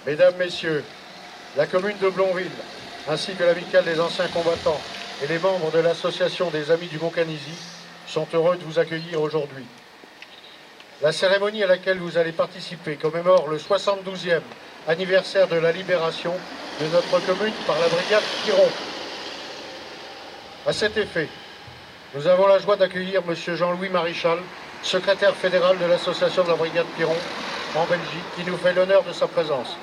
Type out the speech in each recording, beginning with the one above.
Mesdames, Messieurs, la commune de Blonville, ainsi que l'amicale des anciens combattants et les membres de l'association des Amis du Mont-Canisy sont heureux de vous accueillir aujourd'hui. La cérémonie à laquelle vous allez participer commémore le 72e anniversaire de la libération de notre commune par la brigade Piron. À cet effet, nous avons la joie d'accueillir M. Jean-Louis Maréchal, secrétaire fédéral de l'association de la brigade Piron en Belgique, qui nous fait l'honneur de sa présence.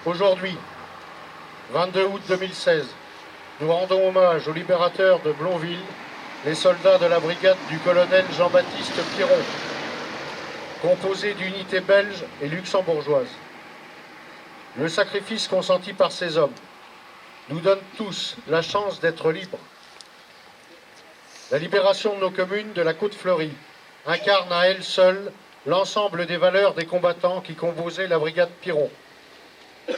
Aujourd'hui, 22 août 2016, nous rendons hommage aux libérateurs de Blonville, les soldats de la brigade du colonel Jean-Baptiste Piron, composée d'unités belges et luxembourgeoises. Le sacrifice consenti par ces hommes nous donne tous la chance d'être libres. La libération de nos communes de la Côte-Fleurie incarne à elle seule l'ensemble des valeurs des combattants qui composaient la brigade Piron.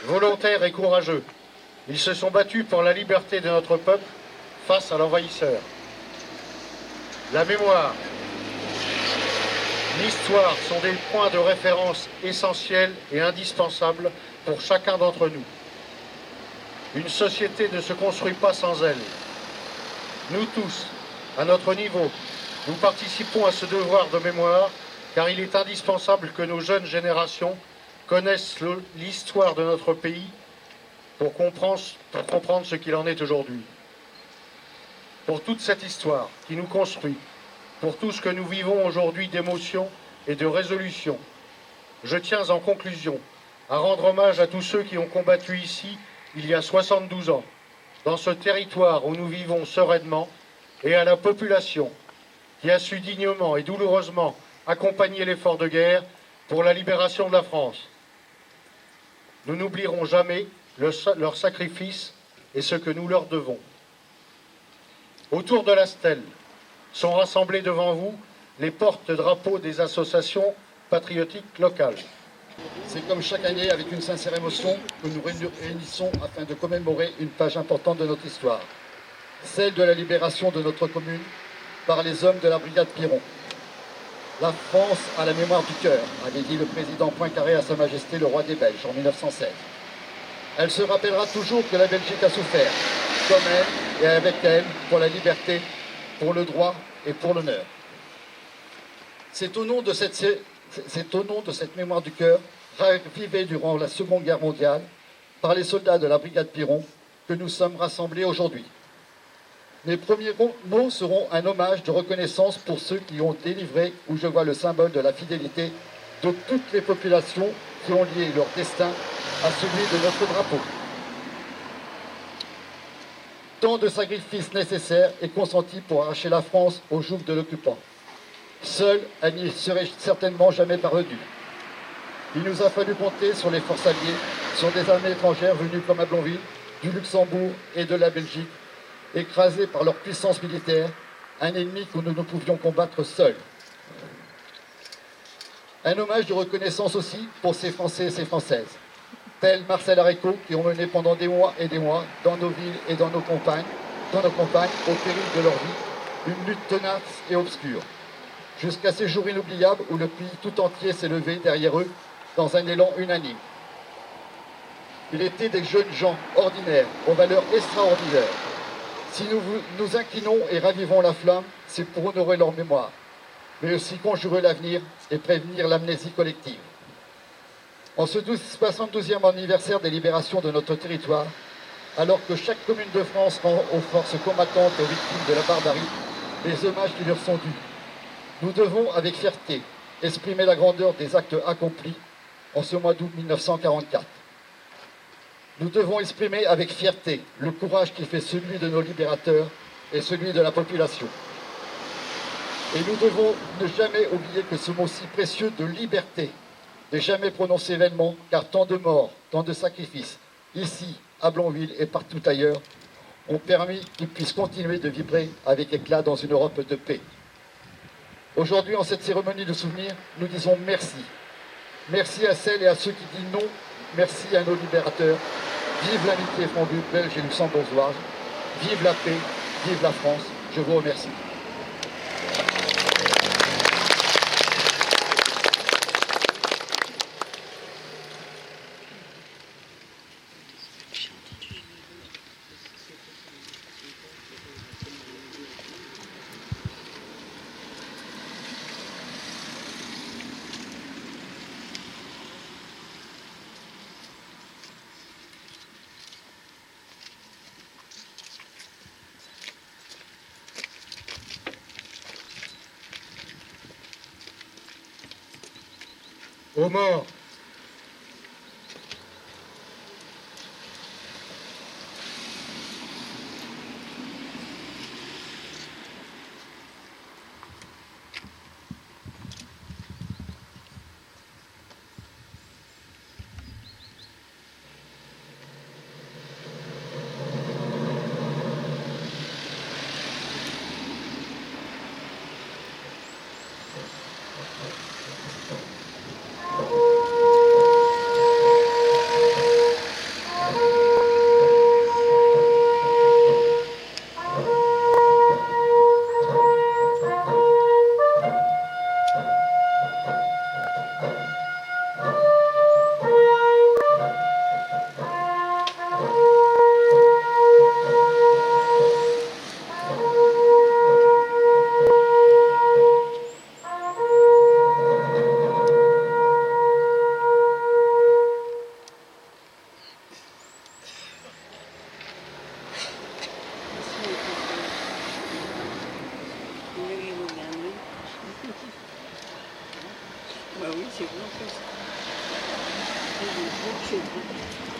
Volontaires et courageux, ils se sont battus pour la liberté de notre peuple face à l'envahisseur. La mémoire, l'histoire sont des points de référence essentiels et indispensables pour chacun d'entre nous. Une société ne se construit pas sans elle. Nous tous, à notre niveau, nous participons à ce devoir de mémoire car il est indispensable que nos jeunes générations connaissent l'histoire de notre pays pour comprendre ce qu'il en est aujourd'hui. Pour toute cette histoire qui nous construit, pour tout ce que nous vivons aujourd'hui d'émotion et de résolution, je tiens en conclusion à rendre hommage à tous ceux qui ont combattu ici il y a 72 ans, dans ce territoire où nous vivons sereinement, et à la population qui a su dignement et douloureusement accompagner l'effort de guerre pour la libération de la France. Nous n'oublierons jamais leur sacrifice et ce que nous leur devons. Autour de la stèle sont rassemblés devant vous les porte-drapeaux des associations patriotiques locales. C'est comme chaque année avec une sincère émotion que nous réunissons afin de commémorer une page importante de notre histoire, celle de la libération de notre commune par les hommes de la brigade Piron. La France a la mémoire du cœur, avait dit le président Poincaré à Sa Majesté le roi des Belges en 1916. Elle se rappellera toujours que la Belgique a souffert, comme elle et avec elle, pour la liberté, pour le droit et pour l'honneur. C'est au nom de cette mémoire du cœur, ravivée durant la Seconde Guerre mondiale, par les soldats de la brigade Piron, que nous sommes rassemblés aujourd'hui. Mes premiers mots seront un hommage de reconnaissance pour ceux qui ont délivré, où je vois le symbole de la fidélité de toutes les populations qui ont lié leur destin à celui de notre drapeau. Tant de sacrifices nécessaires et consentis pour arracher la France au joug de l'occupant. Seule, elle n'y serait certainement jamais parvenue. Il nous a fallu compter sur les forces alliées, sur des armées étrangères venues comme à Blonville, du Luxembourg et de la Belgique, écrasés par leur puissance militaire, un ennemi que nous ne pouvions combattre seuls. Un hommage de reconnaissance aussi pour ces Français et ces Françaises, tels Marcel Aréco, qui ont mené pendant des mois et des mois, dans nos villes et dans nos campagnes, au péril de leur vie, une lutte tenace et obscure, jusqu'à ces jours inoubliables où le pays tout entier s'est levé derrière eux dans un élan unanime. Il était des jeunes gens ordinaires, aux valeurs extraordinaires. Si nous nous inclinons et ravivons la flamme, c'est pour honorer leur mémoire, mais aussi conjurer l'avenir et prévenir l'amnésie collective. En ce 72e anniversaire des libérations de notre territoire, alors que chaque commune de France rend aux forces combattantes et aux victimes de la barbarie les hommages qui leur sont dus, nous devons, avec fierté, exprimer la grandeur des actes accomplis en ce mois d'août 1944. Nous devons exprimer avec fierté le courage qui fait celui de nos libérateurs et celui de la population. Et nous devons ne jamais oublier que ce mot si précieux de liberté n'est jamais prononcé vainement, car tant de morts, tant de sacrifices, ici, à Blonville et partout ailleurs, ont permis qu'ils puissent continuer de vibrer avec éclat dans une Europe de paix. Aujourd'hui, en cette cérémonie de souvenir, nous disons merci. Merci à celles et à ceux qui disent non, merci à nos libérateurs. Vive l'amitié franco-belge et luxembourgeoise. Vive la paix, vive la France. Je vous remercie. Aux morts. Bah oui, c'est bon, ça. C'est bon, c'est bon.